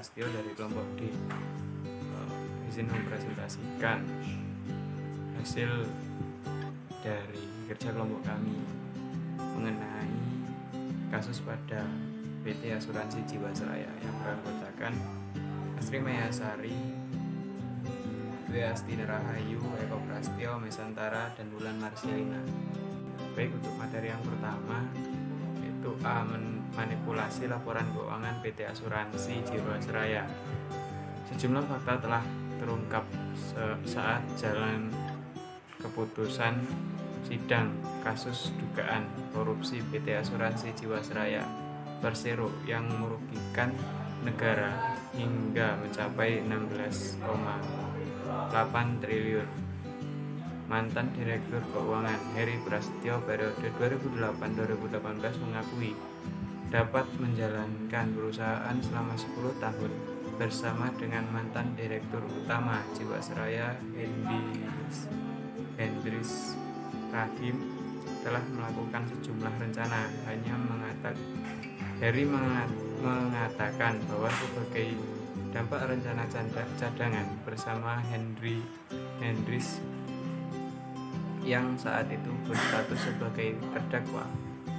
Prastio dari kelompok D izin mempresentasikan hasil dari kerja kelompok kami mengenai kasus pada PT Asuransi Jiwasraya yang beranggotakan Astri Mayasari, Dwi Astini Rahayu, Eko Prastio, Mesantara, dan Wulan Marsialina. Baik, untuk materi yang pertama yaitu A. Manipulasi laporan keuangan PT Asuransi Jiwasraya. Sejumlah fakta telah terungkap saat jalan keputusan sidang kasus dugaan korupsi PT Asuransi Jiwasraya Persero yang merugikan negara hingga mencapai 16,8 triliun. Mantan Direktur Keuangan Heri Prasetyo periode 2008-2018 mengakui dapat menjalankan perusahaan selama 10 tahun bersama dengan mantan Direktur Utama Jiwasraya Hendris Rahim telah melakukan sejumlah rencana. Heri mengatakan bahwa sebagai dampak rencana cadangan bersama Hendris yang saat itu berstatus sebagai terdakwa,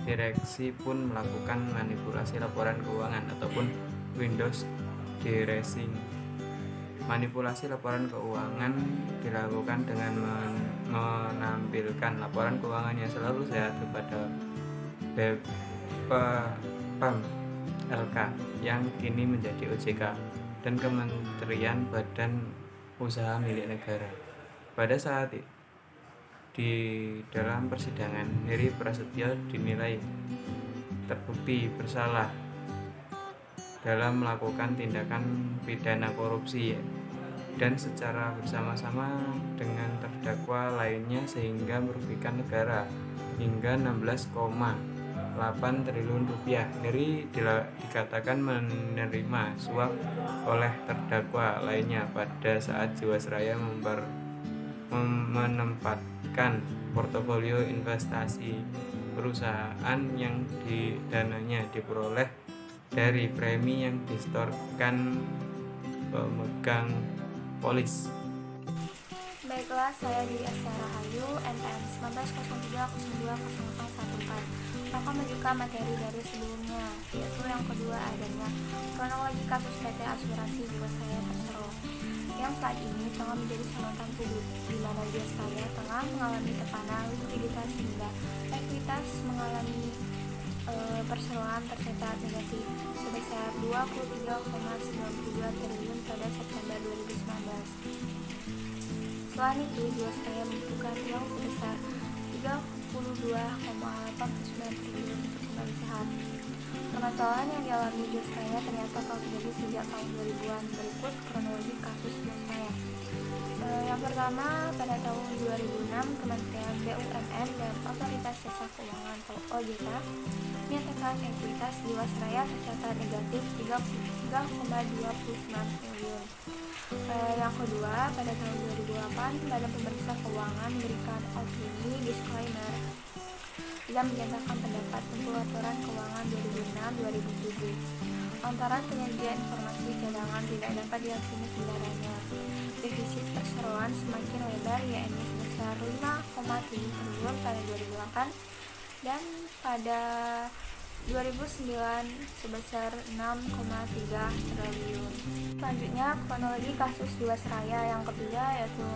direksi pun melakukan manipulasi laporan keuangan ataupun Windows dressing. Manipulasi laporan keuangan dilakukan dengan menampilkan laporan keuangan yang selalu sehat kepada BPPM LK yang kini menjadi OJK dan Kementerian Badan Usaha Milik Negara. Pada saat di dalam persidangan, Heri Prasetyo dinilai terbukti bersalah dalam melakukan tindakan pidana korupsi dan secara bersama-sama dengan terdakwa lainnya sehingga merugikan negara hingga 16,8 triliun rupiah. Heri dikatakan menerima suap oleh terdakwa lainnya pada saat Jiwasraya menempatkan portofolio investasi perusahaan yang dananya diperoleh dari premi yang distorkan pemegang polis. Baiklah, saya Dwi Astini Rahayu, NPM 1903020014. Maka menunjukkan materi dari sebelumnya, yaitu yang kedua adanya kronologi kasus PT Asuransi Jiwasraya Persero yang saat ini tengah menjadi sorotan publik, di mana Jiwasraya tengah mengalami tekanan likuiditas hingga ekuitas mengalami perseroan tercatat negatif sebesar 23,92 triliun pada September 2019. Selain itu, Jiwasraya membutuhkan uang sebesar 32,89 triliun untuk kembali sehat. Permasalahan yang dialami Jiwasraya ternyata telah terjadi sejak tahun 2000-an. Berikut kronologi kasus Jiwasraya. Yang pertama, pada tahun 2006, Kementerian BUMN dan Otoritas Jasa Keuangan atau OJK menyatakan ekuitas Jiwasraya tercatat negatif 3,29 triliun. Yang kedua, pada tahun 2008, Badan Pemeriksa Keuangan memberikan opini disclaimer dan menyatakan pendapat untuk laporan keuangan 2006-2007. Lantaran penyajian informasi cadangan tidak dapat diyakini kebenarannya, defisit perseroan semakin lebar, yakni sebesar 5,7 triliun pada 2008 dan pada 2009 sebesar 6,3 triliun. Selanjutnya, kronologi kasus Jiwasraya yang ketiga, yaitu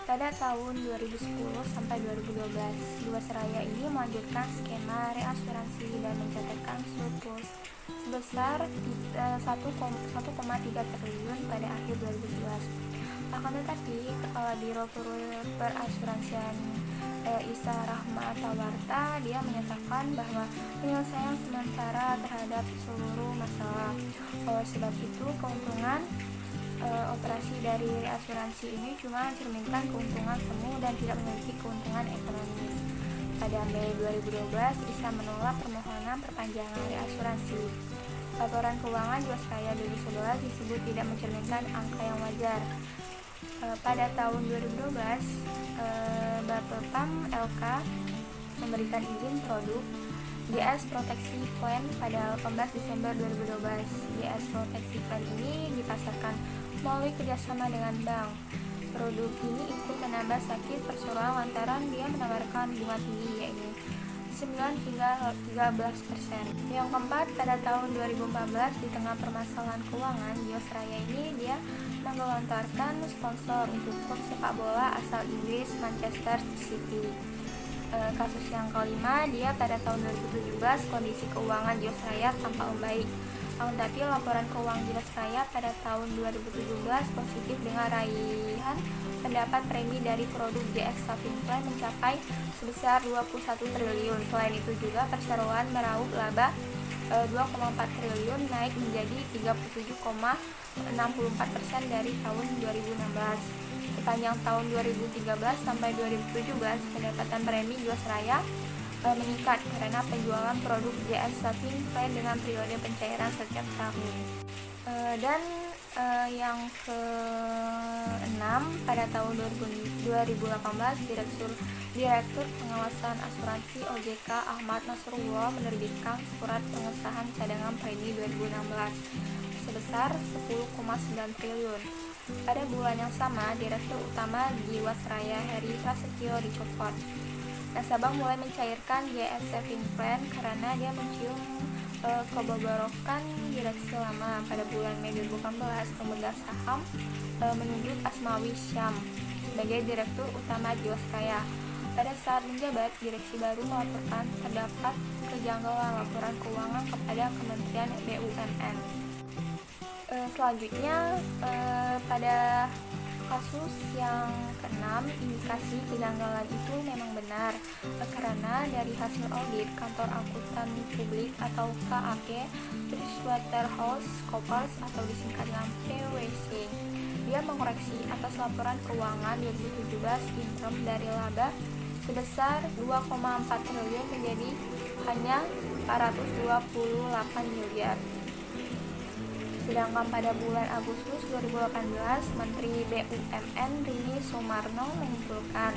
pada tahun 2010 sampai 2012. Jiwasraya ini melanjutkan skema reasuransi dan mencatatkan surplus sebesar 1,3 triliun pada akhir 2011. Akan tetapi, Kepala Biro Perasuransian Isa Rahmatawarta dia menyatakan bahwa penyelesaian sementara terhadap seluruh masalah. Oleh sebab itu, keuntungan operasi dari reasuransi ini cuma mencerminkan keuntungan semu dan tidak memiliki keuntungan ekonomis. Pada Mei 2012, Isa menolak permohonan perpanjangan reasuransi. Laporan keuangan Jiwasraya 2011 disebut tidak mencerminkan angka yang wajar. Pada tahun 2012, BPPM LK memberikan izin produk GS Proteksi Plan pada 18 Desember 2012. GS Proteksi Plan ini dipasarkan melalui kerjasama dengan bank. Produk ini ikut menambah sakit perseroan lantaran dia menawarkan bunga tinggi yaitu 9 hingga 13%. Yang keempat, pada tahun 2014 di tengah permasalahan keuangan, Jiwasraya ini dia menggelontorkan sponsor untuk klub sepak bola asal Inggris Manchester City. Kasus yang kelima, dia pada tahun 2017 kondisi keuangan Jiwasraya tampak membaik. Tapi laporan keuangan Jiwasraya pada tahun 2017 positif dengan raihan pendapat premi dari produk JS Saving Plan mencapai sebesar 21 triliun. Selain itu juga perseroan meraup laba 2,4 triliun, naik menjadi 37,64% dari tahun 2016. Sepanjang tahun 2013 sampai 2017, pendapatan premi Jiwasraya meningkat karena penjualan produk JS Saving Plan dengan periode pencairan setiap tahun. Dan yang ke-6, pada tahun 2018 Direktur Pengawasan Asuransi OJK Ahmad Nasrullah menerbitkan surat pengesahan cadangan premi 2016 sebesar 10,9 triliun. Pada bulan yang sama, Direktur Utama Jiwasraya Heri Prasetyo dicopot. Nasabah mulai mencairkan JS Saving Plan karena dia mencium kebobrokan direksi lama. Pada bulan Mei 2018, pemegang saham menunjuk Asmawi Syam sebagai Direktur Utama Jiwasraya. Pada saat menjabat, direksi baru melaporkan terdapat kejanggalan laporan keuangan kepada Kementerian BUMN. Selanjutnya, pada kasus yang ke-6, indikasi kejanggalan itu memang benar karena dari hasil audit Kantor Akuntan Publik atau KAP PricewaterhouseCoopers atau disingkat dengan PwC, dia mengoreksi atas laporan keuangan 2017 interim dari laba sebesar 2,4 triliun menjadi hanya 428 miliar. Sedangkan pada bulan Agustus 2018, Menteri BUMN Rini Sumarno mengumpulkan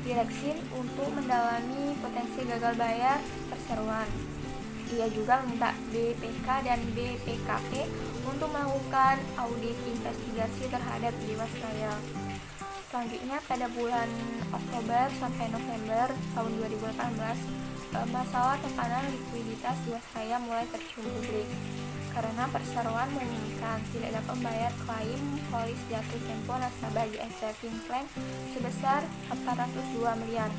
direksi untuk mendalami potensi gagal bayar perseroan. Ia juga meminta BPK dan BPKP untuk melakukan audit investigasi terhadap Jiwasraya. Selanjutnya, pada bulan Oktober sampai November tahun 2018, masalah tekanan likuiditas Jiwasraya mulai tercium publik karena perseroan mengumumkan tidak dapat membayar klaim polis jatuh tempo nasabah JS Saving Plan sebesar 402 miliar.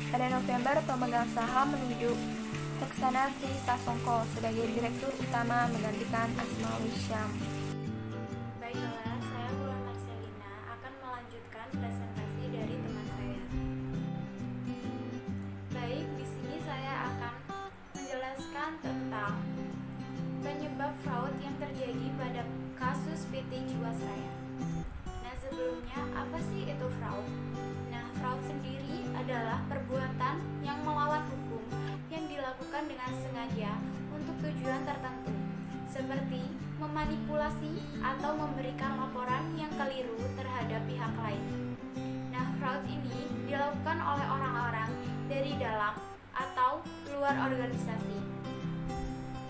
Pada November, pemegang saham menunjuk Heksana Tri Sasongko sebagai Direktur Utama menggantikan Asmawi Syam. Baiklah, saya Wulan Marcelina akan melanjutkan presentasi dari teman saya. Baik, di sini saya akan menjelaskan tentang penyebab fraud yang terjadi pada kasus PT Jiwasraya. Nah, sebelumnya apa sih itu fraud? Nah, fraud sendiri adalah perbuatan yang melawan hukum yang dilakukan dengan sengaja untuk tujuan tertentu, seperti memanipulasi atau memberikan laporan yang keliru terhadap pihak lain. Nah, fraud ini dilakukan oleh orang-orang dari dalam atau luar organisasi.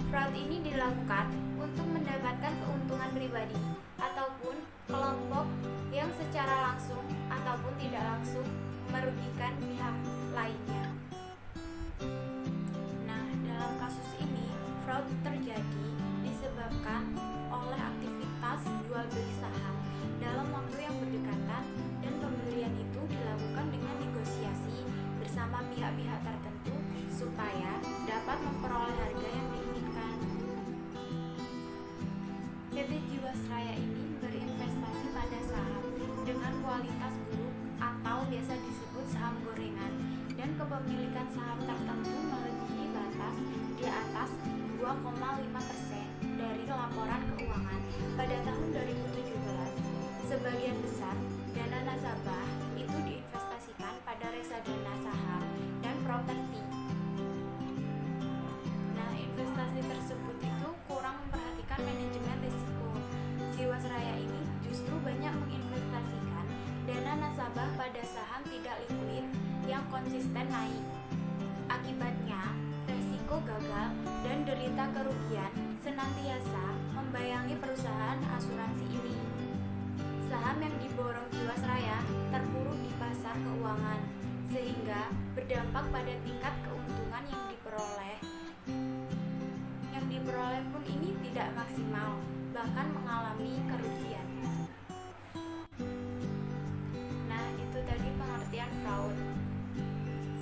Fraud ini dilakukan untuk mendapatkan keuntungan pribadi ataupun kelompok yang secara langsung ataupun tidak langsung merugikan pihak lainnya. Nah, dalam kasus ini, fraud terjadi disebabkan oleh aktivitas jual beli saham dalam waktu yang berdekatan dan pembelian itu dilakukan dengan negosiasi bersama pihak-pihak tertentu supaya dapat memperoleh harga yang diinginkan. PT Jiwasraya ini berinvestasi pada saham dengan kualitas buruk atau biasa disebut saham gorengan dan kepemilikan saham tertentu melebihi batas di atas 2,5% dari laporan keuangan pada tahun 2017. Sebagian besar dana nasabah itu diinvestasikan pada reksadana saham dan properti. Nah, investasi tersebut itu kurang memperhatikan manajemen risiko. Jiwasraya ini justru banyak menginvestasikan dana nasabah pada saham tidak likuid yang konsisten naik. Akibatnya, resiko gagal dan derita kerugian senantiasa membayangi perusahaan asuransi ini. Saham yang diborong Jiwasraya terpuruk di pasar keuangan, sehingga berdampak pada tingkat keuntungan yang diperoleh. Yang diperoleh pun ini tidak maksimal, bahkan mengalami kerugian. Nah, itu tadi pengertian fraud.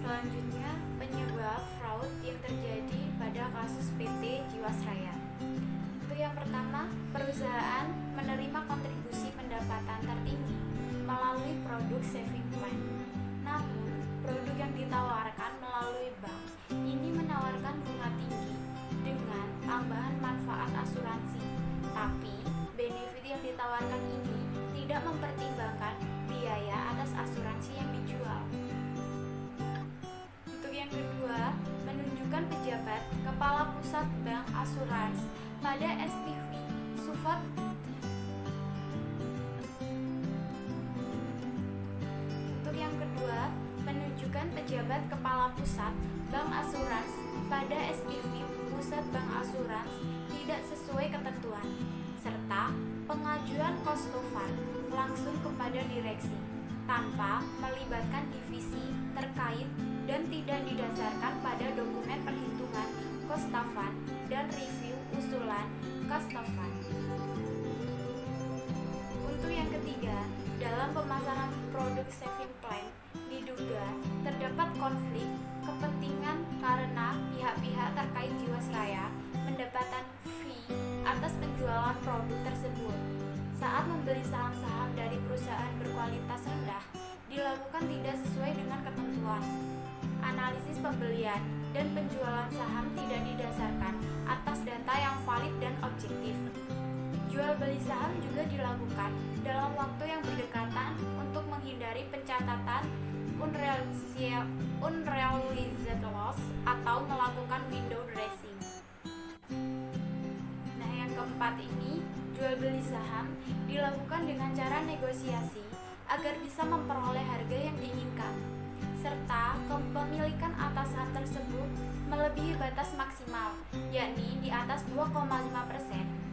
Selanjutnya, penyebab fraud yang terjadi pada kasus PT Jiwasraya. Untuk yang pertama, perusahaan menerima kontribusi pendapatan tertinggi melalui produk saving plan. Namun, produk yang ditawarkan melalui bank ini menawarkan bunga tinggi dengan tambahan manfaat asuransi. Tapi, benefit yang ditawarkan ini tidak mempertimbangkan biaya atas asuransi yang dijual. Untuk yang kedua, menunjukkan pejabat kepala pusat bank asuransi pada SPV Sufat. Untuk yang kedua, menunjukkan pejabat kepala pusat bank asuransi pada SPV pusat bank asuransi tidak sesuai ketentuan, serta pengajuan cost of fund langsung kepada direksi tanpa melibatkan divisi terkait dan tidak didasarkan pada dokumen perhitungan cost of fund dan review usulan cost of fund. Untuk yang ketiga, dalam pemasaran produk saving plan diduga terdapat konflik kepentingan karena pihak-pihak terkait Jiwasraya mendapatkan fee atas penjualan produk tersebut. Saat membeli saham-saham dari perusahaan berkualitas rendah dilakukan tidak sesuai dengan ketentuan. Analisis pembelian dan penjualan saham tidak didasarkan atas data yang valid dan objektif. Jual beli saham juga dilakukan dalam waktu yang berdekatan untuk menghindari pencatatan unrealized loss atau melakukan window dressing. Nah, yang keempat ini, jual beli saham dilakukan dengan cara negosiasi agar bisa memperoleh harga yang diinginkan, serta kepemilikan atas saham tersebut melebihi batas maksimal, yakni di atas 2,5%.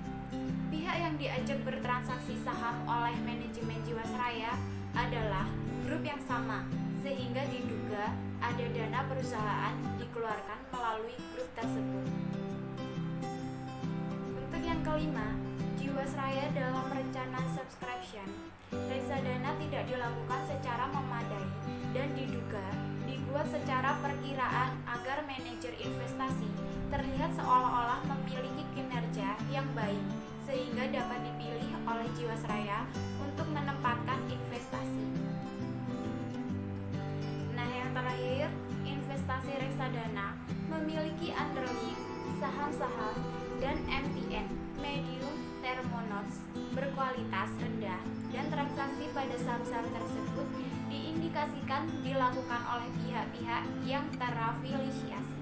Pihak yang diajak bertransaksi saham oleh manajemen Jiwasraya adalah grup yang sama, sehingga diduga ada dana perusahaan dikeluarkan melalui grup tersebut. Untuk yang kelima, Jiwasraya dalam rencana subscription, reksadana tidak dilakukan secara memadai dan diduga dibuat secara perkiraan agar manajer investasi terlihat seolah-olah memiliki kinerja yang baik sehingga dapat dipilih oleh Jiwasraya untuk menempatkan investasi. Nah, yang terakhir, investasi reksadana memiliki underlying saham-saham dan MTN medium term notes berkualitas rendah dan transaksi pada saham-saham tersebut diindikasikan dilakukan oleh pihak-pihak yang terafiliasi.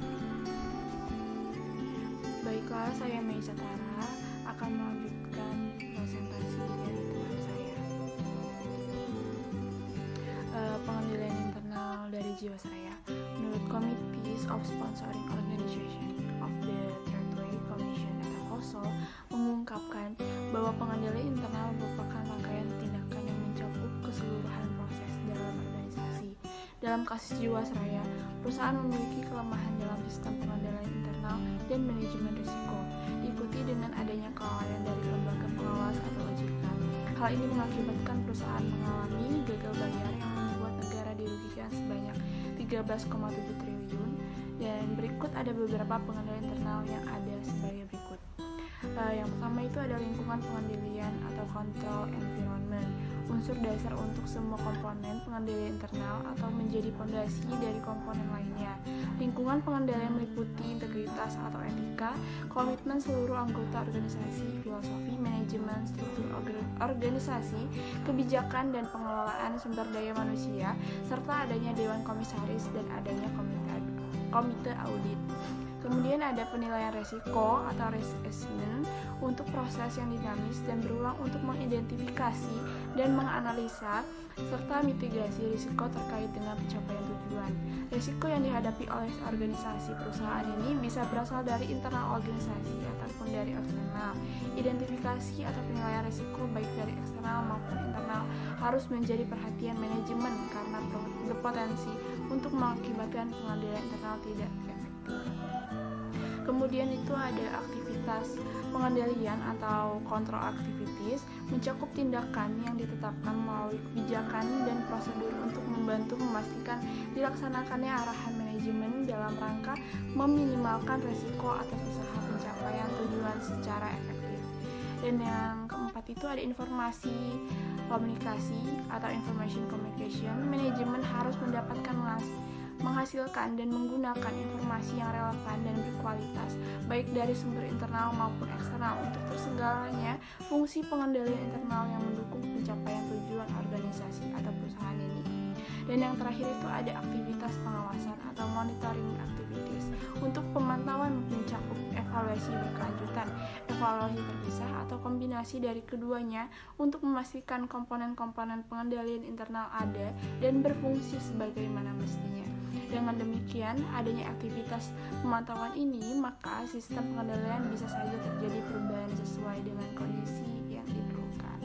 Baiklah, saya Mei Satara akan melanjutkan presentasi dari teman saya. Pengendalian internal dari Jiwasraya. Menurut Committee of Sponsoring Organization of the Third Way Commission atau KOSO mengungkapkan bahwa pengendalian internal merupakan rangkaian tindakan yang mencakup keseluruhan proses dalam organisasi. Dalam kasus Jiwasraya, perusahaan memiliki kelemahan dalam sistem pengendalian internal dan manajemen risiko, diikuti dengan adanya kelalaian dari lembaga pengawas atau OJK. Hal ini mengakibatkan perusahaan mengalami gagal bayar yang membuat negara dirugikan sebanyak 13,7 triliun. Dan berikut ada beberapa pengendalian internal yang ada sebagai berikut. Yang pertama itu ada lingkungan pengendalian atau control environment, unsur dasar untuk semua komponen pengendalian internal atau menjadi fondasi dari komponen lainnya. Lingkungan pengendalian meliputi integritas atau etika, komitmen seluruh anggota organisasi, filosofi, manajemen, struktur organisasi, kebijakan dan pengelolaan sumber daya manusia, serta adanya dewan komisaris dan adanya komite audit. Kemudian ada penilaian resiko atau risk assessment untuk proses yang dinamis dan berulang untuk mengidentifikasi dan menganalisa serta mitigasi risiko terkait dengan pencapaian tujuan. Risiko yang dihadapi oleh organisasi perusahaan ini bisa berasal dari internal organisasi ataupun dari eksternal. Identifikasi atau penilaian risiko baik dari eksternal maupun internal harus menjadi perhatian manajemen karena berpotensi untuk mengakibatkan pengendalian internal tidak efektif. Kemudian itu ada aktivitas pengendalian atau control activities, mencakup tindakan yang ditetapkan melalui kebijakan dan prosedur untuk membantu memastikan dilaksanakannya arahan manajemen dalam rangka meminimalkan risiko atas usaha pencapaian tujuan secara efektif. Dan yang keempat itu ada informasi komunikasi atau information communication. Manajemen harus menghasilkan dan menggunakan informasi yang relevan dan berkualitas, baik dari sumber internal maupun eksternal untuk tersegalanya fungsi pengendalian internal yang mendukung pencapaian tujuan organisasi atau perusahaan ini. Dan yang terakhir itu ada aktivitas pengawasan atau monitoring activities. Untuk pemantauan mencakup evaluasi berkelanjutan, evaluasi terpisah atau kombinasi dari keduanya untuk memastikan komponen-komponen pengendalian internal ada dan berfungsi sebagaimana mestinya. Dengan demikian, adanya aktivitas pemantauan ini, maka sistem pengendalian bisa saja terjadi perubahan sesuai dengan kondisi yang diperlukan.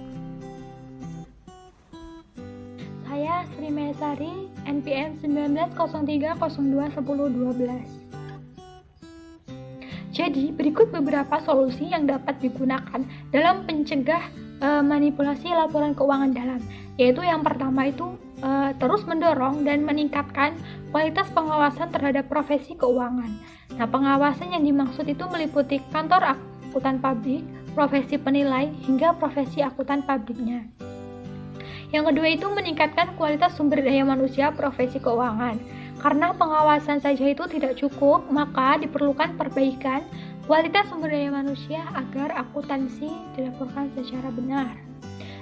Saya Sri Mesari, NPM 1903021012. Jadi, berikut beberapa solusi yang dapat digunakan dalam pencegah manipulasi laporan keuangan dalam, yaitu yang pertama itu terus mendorong dan meningkatkan kualitas pengawasan terhadap profesi keuangan. Nah, pengawasan yang dimaksud itu meliputi kantor akuntan publik, profesi penilai, hingga profesi akuntan publiknya. Yang kedua itu meningkatkan kualitas sumber daya manusia profesi keuangan. Karena pengawasan saja itu tidak cukup, maka diperlukan perbaikan kualitas sumber daya manusia agar akuntansi dilaporkan secara benar.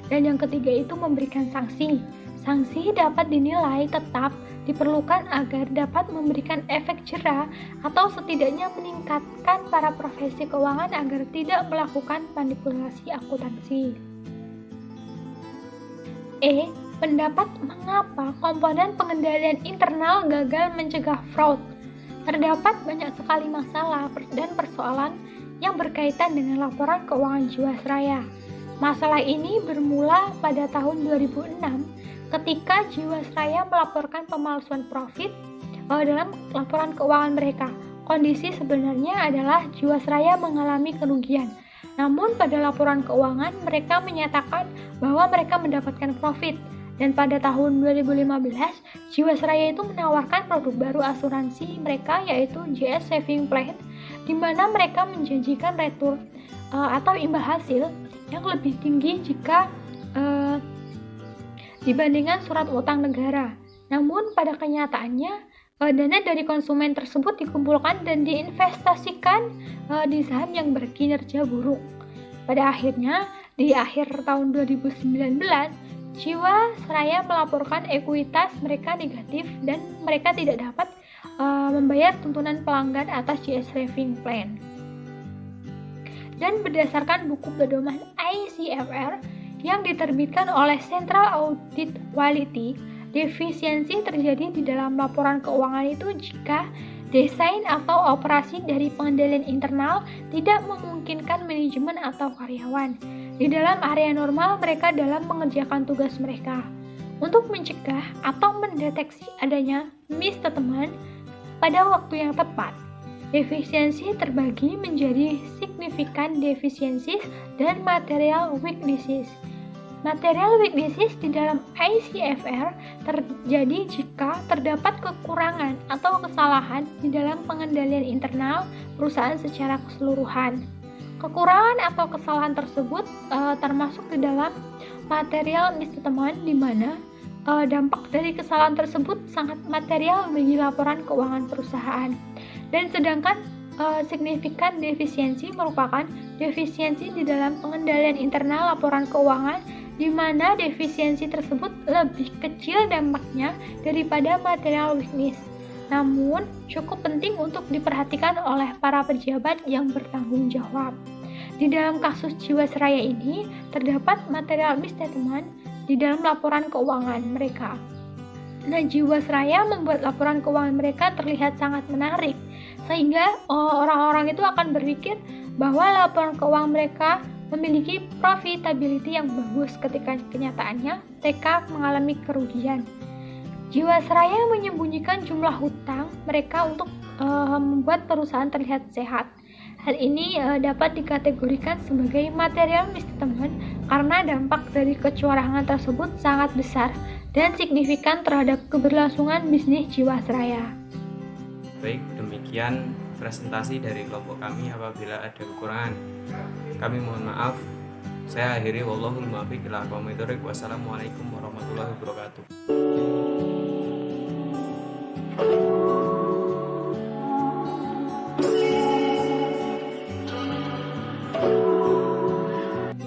Dan yang ketiga itu memberikan sanksi. Sanksi dapat dinilai tetap diperlukan agar dapat memberikan efek jera atau setidaknya meningkatkan para profesi keuangan agar tidak melakukan manipulasi akuntansi. Pendapat mengapa komponen pengendalian internal gagal mencegah fraud. Terdapat banyak sekali masalah dan persoalan yang berkaitan dengan laporan keuangan Jiwasraya. Masalah ini bermula pada tahun 2006 ketika Jiwasraya melaporkan pemalsuan profit dalam laporan keuangan mereka. Kondisi sebenarnya adalah Jiwasraya mengalami kerugian. Namun pada laporan keuangan mereka menyatakan bahwa mereka mendapatkan profit. Dan pada tahun 2015, Jiwasraya itu menawarkan produk baru asuransi mereka yaitu JS Saving Plan, di mana mereka menjanjikan return atau imbal hasil yang lebih tinggi jika dibandingkan surat utang negara. Namun pada kenyataannya dana dari konsumen tersebut dikumpulkan dan diinvestasikan di saham yang berkinerja buruk. Pada akhirnya di akhir tahun 2019, Jiwasraya melaporkan ekuitas mereka negatif dan mereka tidak dapat membayar tuntunan pelanggan atas JS Saving Plan. Dan berdasarkan buku pedoman ICFR yang diterbitkan oleh Central Audit Quality, defisiensi terjadi di dalam laporan keuangan itu jika desain atau operasi dari pengendalian internal tidak memungkinkan manajemen atau karyawan di dalam area normal mereka dalam mengerjakan tugas mereka. Untuk mencegah atau mendeteksi adanya misstatement pada waktu yang tepat, defisiensi terbagi menjadi significant deficiencies dan material weaknesses. Material weaknesses di dalam ICFR terjadi jika terdapat kekurangan atau kesalahan di dalam pengendalian internal perusahaan secara keseluruhan. Kekurangan atau kesalahan tersebut termasuk di dalam material misstatement di mana dampak dari kesalahan tersebut sangat material bagi laporan keuangan perusahaan. Dan sedangkan signifikan defisiensi merupakan defisiensi di dalam pengendalian internal laporan keuangan di mana defisiensi tersebut lebih kecil dampaknya daripada material weakness. Namun, cukup penting untuk diperhatikan oleh para pejabat yang bertanggung jawab. Di dalam kasus Jiwasraya ini, terdapat material misstatement di dalam laporan keuangan mereka. Nah, Jiwasraya membuat laporan keuangan mereka terlihat sangat menarik, sehingga orang-orang itu akan berpikir bahwa laporan keuangan mereka memiliki profitability yang bagus ketika kenyataannya mereka mengalami kerugian. Jiwasraya menyembunyikan jumlah hutang mereka untuk membuat perusahaan terlihat sehat. Hal ini dapat dikategorikan sebagai material misstatement karena dampak dari kecurangan tersebut sangat besar dan signifikan terhadap keberlangsungan bisnis Jiwasraya. Baik, demikian presentasi dari kelompok kami. Apabila ada kekurangan, kami mohon maaf. Saya akhiri, wallahul muwaffiq ila aqwamit thoriq. Wassalamualaikum warahmatullahi wabarakatuh.